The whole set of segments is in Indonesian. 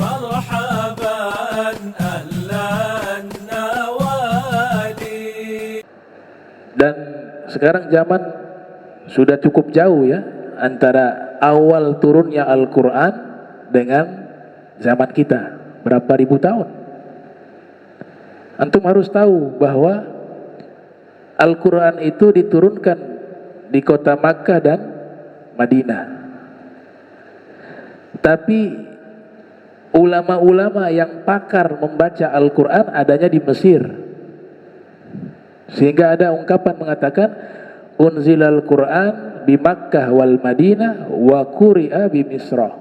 مرحبا أهلا النوادي. Dan sekarang zaman sudah cukup jauh ya antara awal turunnya Al-Quran dengan zaman kita, berapa ribu tahun. Antum harus tahu bahwa Al-Quran itu diturunkan di kota Makkah dan Madinah. Tapi ulama-ulama yang pakar membaca Al-Quran adanya di Mesir. Sehingga ada ungkapan mengatakan unzilal Quran di Makkah wal Madinah wa quri'a bi Misra.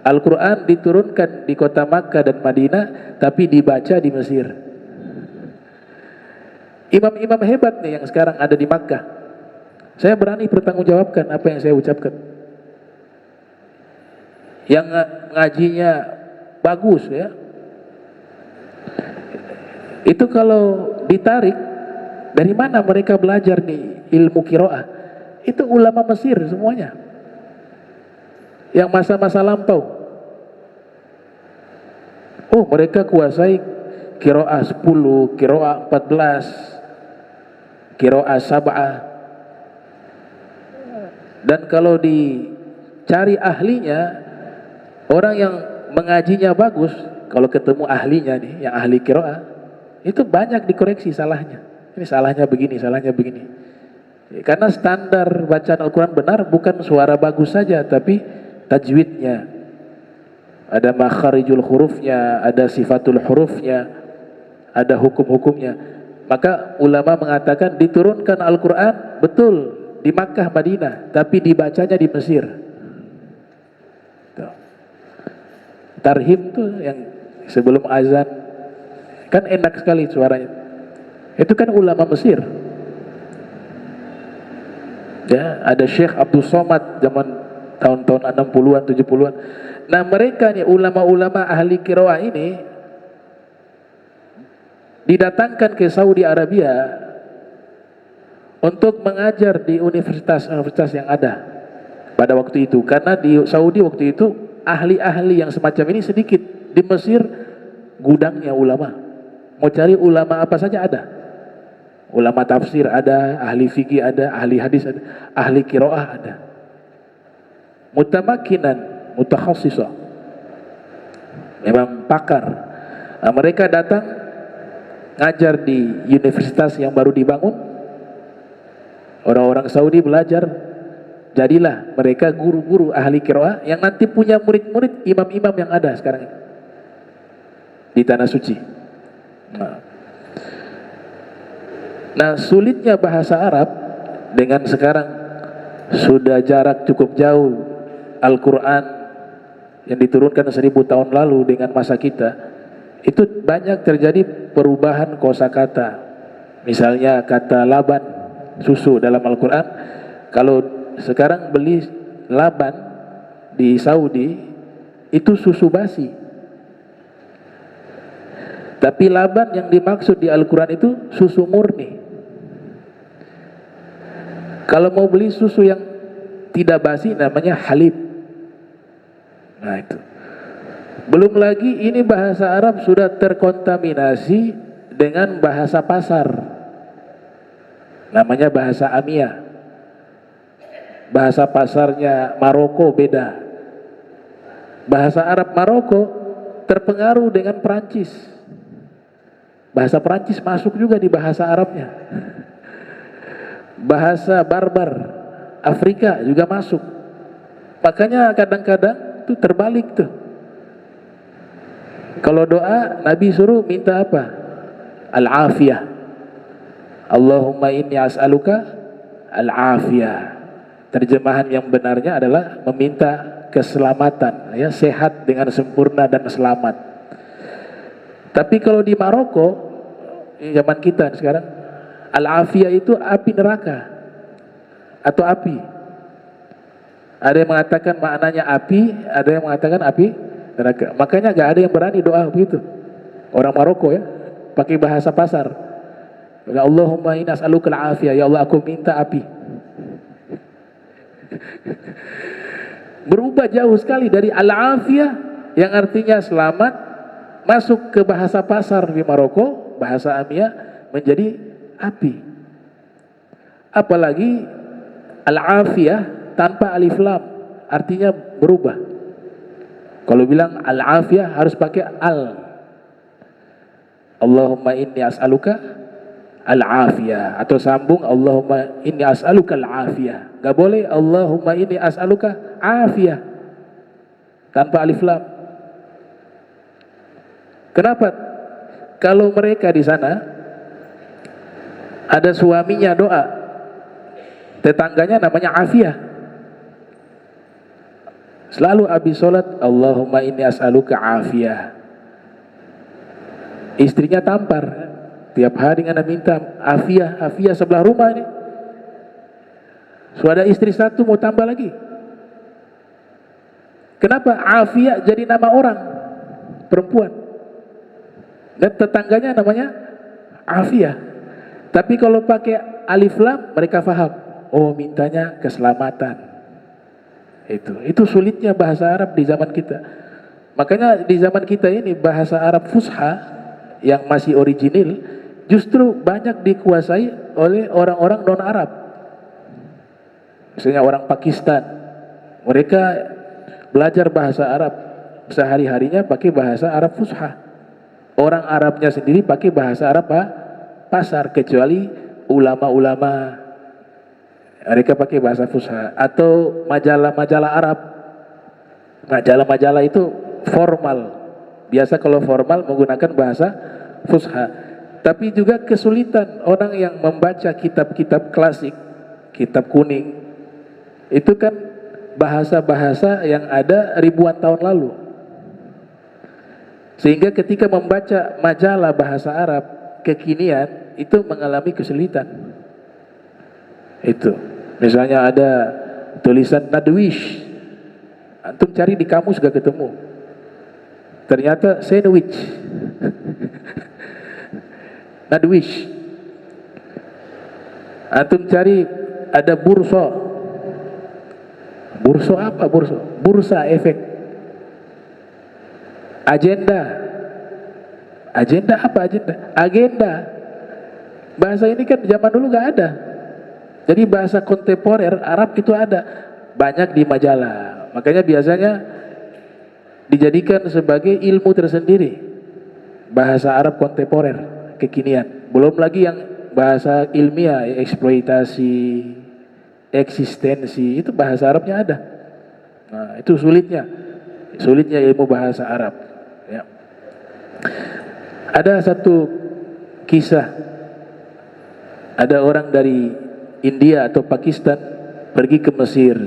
Al-Quran diturunkan di kota Makkah dan Madinah tapi dibaca di Mesir. Imam-imam hebat nih yang sekarang ada di Makkah. Saya berani bertanggungjawabkan apa yang saya ucapkan. Yang ngajinya bagus ya, itu kalau ditarik dari mana mereka belajar nih ilmu qiraah? Itu ulama Mesir semuanya. Yang masa-masa lampau. Oh, mereka kuasai qiraah 10, qiraah 14, qiraah 7. Dan kalau dicari ahlinya, orang yang mengajinya bagus, kalau ketemu ahlinya nih, yang ahli qiraah, itu banyak dikoreksi salahnya. Ini salahnya begini, salahnya begini. Karena standar bacaan Al-Quran benar bukan suara bagus saja, tapi tajwidnya. Ada makharijul hurufnya, ada sifatul hurufnya, ada hukum-hukumnya. Maka ulama mengatakan diturunkan Al-Quran betul di Makkah, Madinah, tapi dibacanya di Mesir. Tarhim tuh yang sebelum azan, kan enak sekali suaranya. Itu kan ulama Mesir. Ya, ada Syekh Abdul Somad zaman tahun-tahun 60-an, 70-an. Nah, mereka nih ulama-ulama ahli qiraah ini didatangkan ke Saudi Arabia untuk mengajar di universitas-universitas yang ada pada waktu itu. Karena di Saudi waktu itu ahli-ahli yang semacam ini sedikit. Di Mesir gudangnya ulama. Mau cari ulama apa saja ada. Ulama tafsir ada, ahli fikih ada, ahli hadis ada, ahli qiraah ada. Mutamakinan, mutakhassisah. Memang pakar. Nah, mereka datang ngajar di universitas yang baru dibangun. Orang-orang Saudi belajar, jadilah mereka guru-guru ahli qiraah yang nanti punya murid-murid imam-imam yang ada sekarang ini di tanah suci. Nah, sulitnya bahasa Arab dengan sekarang sudah jarak cukup jauh Al-Quran yang diturunkan 1000 tahun lalu dengan masa kita, itu banyak terjadi perubahan kosakata. Misalnya kata laban, susu dalam Al-Quran, kalau sekarang beli laban di Saudi itu susu basi. Tapi laban yang dimaksud di Al-Quran itu susu murni. Kalau mau beli susu yang tidak basi namanya halib. Nah itu. Belum lagi ini bahasa Arab sudah terkontaminasi dengan bahasa pasar. Namanya bahasa Amia. Bahasa pasarnya Maroko beda. Bahasa Arab Maroko terpengaruh dengan Perancis. Bahasa Perancis masuk juga di bahasa Arabnya. Bahasa barbar Afrika juga masuk. Makanya kadang-kadang tuh terbalik tuh. Kalau doa Nabi suruh minta apa? Al-afiyah. Allahumma inni as'aluka al-afiyah. Terjemahan yang benarnya adalah meminta keselamatan, ya, sehat dengan sempurna dan selamat. Tapi kalau di Maroko zaman kita sekarang, al-afiyah itu api neraka atau api. Ada yang mengatakan maknanya api, ada yang mengatakan api neraka. Makanya gak ada yang berani doa begitu. Orang Maroko ya, pakai bahasa pasar. Ya Allahumma inna as'aluka al-afiyah, ya Allah aku minta api. Berubah jauh sekali dari al-afiyah yang artinya selamat, masuk ke bahasa pasar di Maroko, bahasa Amia menjadi api. Apalagi al-afiyah tanpa alif lam, artinya berubah. Kalau bilang al-afiyah harus pakai al. Allahumma inni as'aluka al-afiyah, atau sambung Allahumma inni as'aluka al-afiyah. Gak boleh Allahumma inni as'aluka afiyah tanpa alif lam. Kenapa? Kalau mereka di sana ada suaminya doa, tetangganya namanya afiyah, selalu habis sholat Allahumma inni as'aluka afiyah. Istrinya tampar, tiap hari ngana minta afiyah, afiyah sebelah rumah ini. Sudah ada istri satu mau tambah lagi. Kenapa afiyah jadi nama orang perempuan dan tetangganya namanya afiyah? Tapi kalau pakai alif lam mereka faham, oh mintanya keselamatan. Itu sulitnya bahasa Arab di zaman kita. Makanya di zaman kita ini bahasa Arab fusha yang masih original justru banyak dikuasai oleh orang-orang non-Arab. Misalnya orang Pakistan, mereka belajar bahasa Arab sehari-harinya pakai bahasa Arab fusha. Orang Arabnya sendiri pakai bahasa Arab pasar, kecuali ulama-ulama, mereka pakai bahasa fusha. Atau majalah-majalah Arab, majalah-majalah itu formal. Biasa kalau formal menggunakan bahasa fusha. Tapi juga kesulitan orang yang membaca kitab-kitab klasik, kitab kuning, itu kan bahasa-bahasa yang ada ribuan tahun lalu. Sehingga ketika membaca majalah bahasa Arab kekinian itu mengalami kesulitan. Itu misalnya ada tulisan nadwish, antum cari di kamus gak ketemu, ternyata sandwich. Nadwish. Antum cari ada bursa. Bursa apa bursa? Bursa efek. Agenda. Agenda apa agenda? Agenda. Bahasa ini kan zaman dulu gak ada. Jadi bahasa kontemporer Arab itu ada banyak di majalah. Makanya biasanya dijadikan sebagai ilmu tersendiri, bahasa Arab kontemporer kekinian. Belum lagi yang bahasa ilmiah, eksploitasi, eksistensi, itu bahasa Arabnya ada. Nah, itu sulitnya ilmu bahasa Arab ya. Ada satu kisah, ada orang dari India atau Pakistan pergi ke Mesir.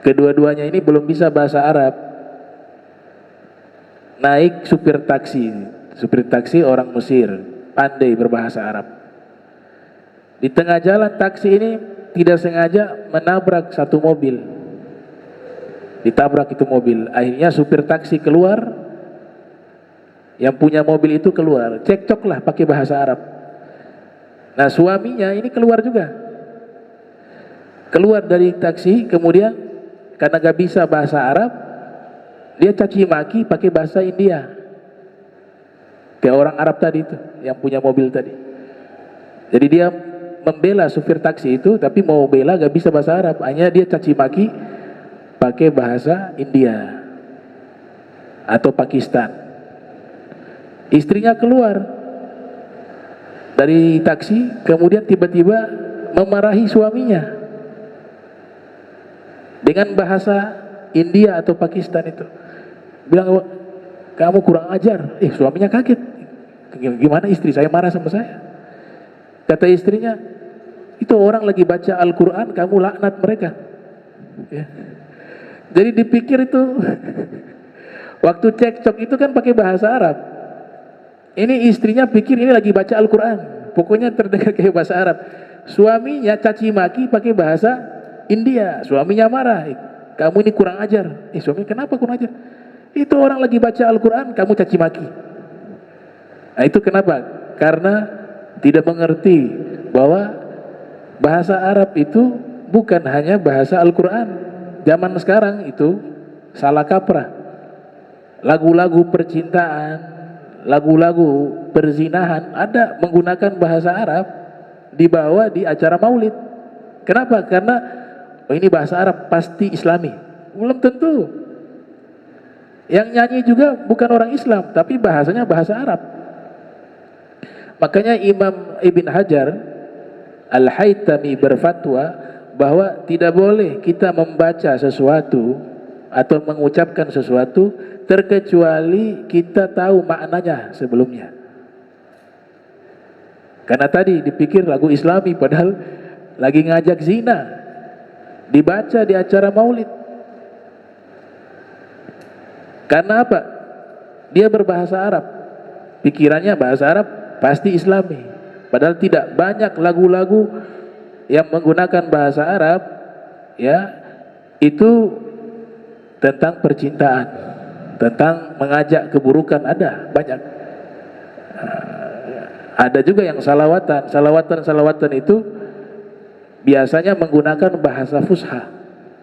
Kedua-duanya ini belum bisa bahasa Arab. Naik supir taksi orang Mesir, pandai berbahasa Arab. Di tengah jalan taksi ini tidak sengaja menabrak satu mobil. Ditabrak itu mobil. Akhirnya supir taksi keluar, yang punya mobil itu keluar. Cekcoklah pakai bahasa Arab. Nah suaminya ini keluar juga. Keluar dari taksi, kemudian karena gak bisa bahasa Arab, dia caci maki pakai bahasa India. Kayak orang Arab tadi itu, yang punya mobil tadi. Jadi dia membela supir taksi itu, tapi mau bela gak bisa bahasa Arab. Hanya dia caci maki pakai bahasa India atau Pakistan. Istrinya keluar dari taksi, kemudian tiba-tiba memarahi suaminya dengan bahasa India atau Pakistan itu. Bilang, kamu kurang ajar. Suaminya kaget. Gimana istri saya marah sama saya? Kata istrinya, itu orang lagi baca Al-Quran, kamu laknat mereka. Ya. Jadi dipikir itu, waktu cekcok itu kan pakai bahasa Arab. Ini istrinya pikir ini lagi baca Al-Quran. Pokoknya terdengar kayak bahasa Arab. Suaminya caci maki pakai bahasa India. Suaminya marah. Kamu ini kurang ajar. Suaminya kenapa kurang ajar? Itu orang lagi baca Al-Quran, kamu caci maki. Nah itu kenapa? Karena tidak mengerti bahwa bahasa Arab itu bukan hanya bahasa Al-Quran. Zaman sekarang itu salah kaprah. lagu-lagu percintaan, lagu-lagu perzinahan ada menggunakan bahasa Arab dibawa di acara maulid. Kenapa? Karena oh ini bahasa Arab pasti Islami. Belum tentu. Yang nyanyi juga bukan orang Islam, tapi bahasanya bahasa Arab. Makanya Imam Ibn Hajar Al-Haytami berfatwa bahwa tidak boleh kita membaca sesuatu atau mengucapkan sesuatu terkecuali kita tahu maknanya sebelumnya. Karena tadi dipikir lagu Islami padahal lagi ngajak zina, dibaca di acara maulid. Karena apa? Dia berbahasa Arab, pikirannya bahasa Arab pasti Islami. Padahal tidak banyak lagu-lagu yang menggunakan bahasa Arab, ya, itu tentang percintaan, tentang mengajak keburukan, ada banyak. Ada juga yang salawatan itu biasanya menggunakan bahasa fusha.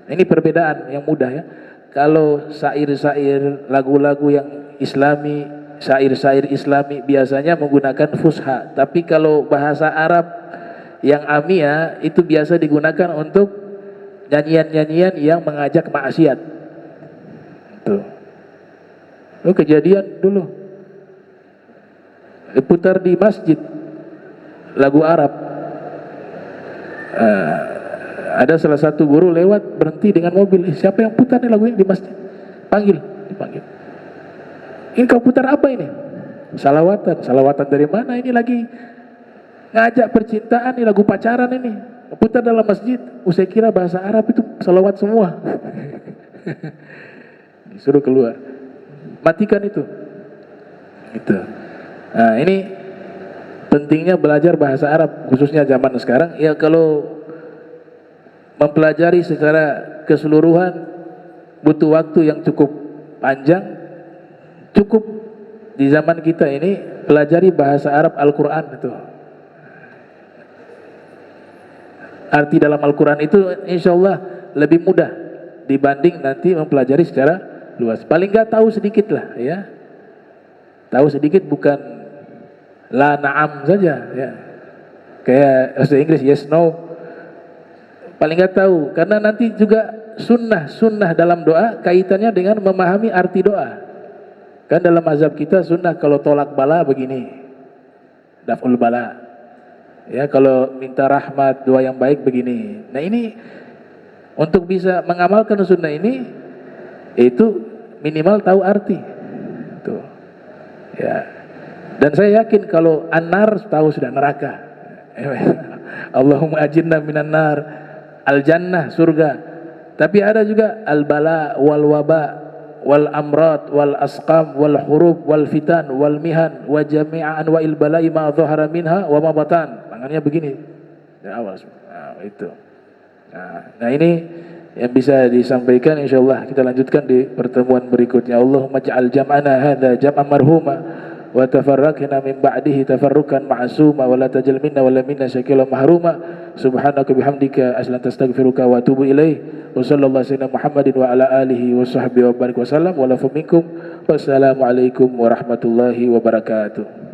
Ini perbedaan yang mudah ya. Kalau syair-syair, lagu-lagu yang Islami, syair-syair Islami biasanya menggunakan fusha. Tapi kalau bahasa Arab yang amiyah itu biasa digunakan untuk nyanyian-nyanyian yang mengajak maksiat. Tuh. Itu kejadian dulu. Diputar di masjid lagu Arab. Ada salah satu guru lewat berhenti dengan mobil. Siapa yang putar nih lagu ini di masjid? Dipanggil. Ini kau putar apa ini? Salawatan. Salawatan dari mana? Ini lagi ngajak percintaan, ini lagu pacaran ini. Putar dalam masjid. Saya kira bahasa Arab itu salawat semua. Disuruh keluar. Matikan itu. Gitu. Nah, ini pentingnya belajar bahasa Arab khususnya zaman sekarang. Ya kalau mempelajari secara keseluruhan butuh waktu yang cukup panjang. Cukup di zaman kita ini pelajari bahasa Arab Al-Quran itu. Arti dalam Al-Quran itu insya Allah lebih mudah dibanding nanti mempelajari secara luas. Paling nggak tahu sedikit lah ya. Tahu sedikit bukan la na'am saja ya. Kayak bahasa Inggris yes no. Paling nggak tahu karena nanti juga sunnah dalam doa kaitannya dengan memahami arti doa. Kan dalam mazhab kita sunnah kalau tolak bala begini, daf'ul bala. Ya kalau minta rahmat doa yang baik begini. Nah ini untuk bisa mengamalkan sunnah ini itu minimal tahu arti. Tuh. Ya. Dan saya yakin kalau an-nar tahu sudah neraka. Allahumma ajirna minan nar. Al-jannah surga. Tapi ada juga al-bala wal waba wal amrat wal asqam wal hurub wal fitan wal mihan wa jami'a anwa'il bala'i ma dhahara minha wa ma batan. Tangannya begini. Ya awal. Nah, itu. Nah ini yang bisa disampaikan insyaallah kita lanjutkan di pertemuan berikutnya. Allahumma ja'al jam'ana hadza jam'an marhuma wa tafarraqna min ba'dihi tafarrukan ma'suma wa la tajal minna wa la minna syakila mahruma subhanaka bihamdika aslanta astaghfiruka wa atubu ilaih wa sallallahu sayyidina Muhammadin wa ala alihi wa sahbihi wa barik wa sallam wa lafu minkum wassalamu alaikum warahmatullahi wabarakatuh.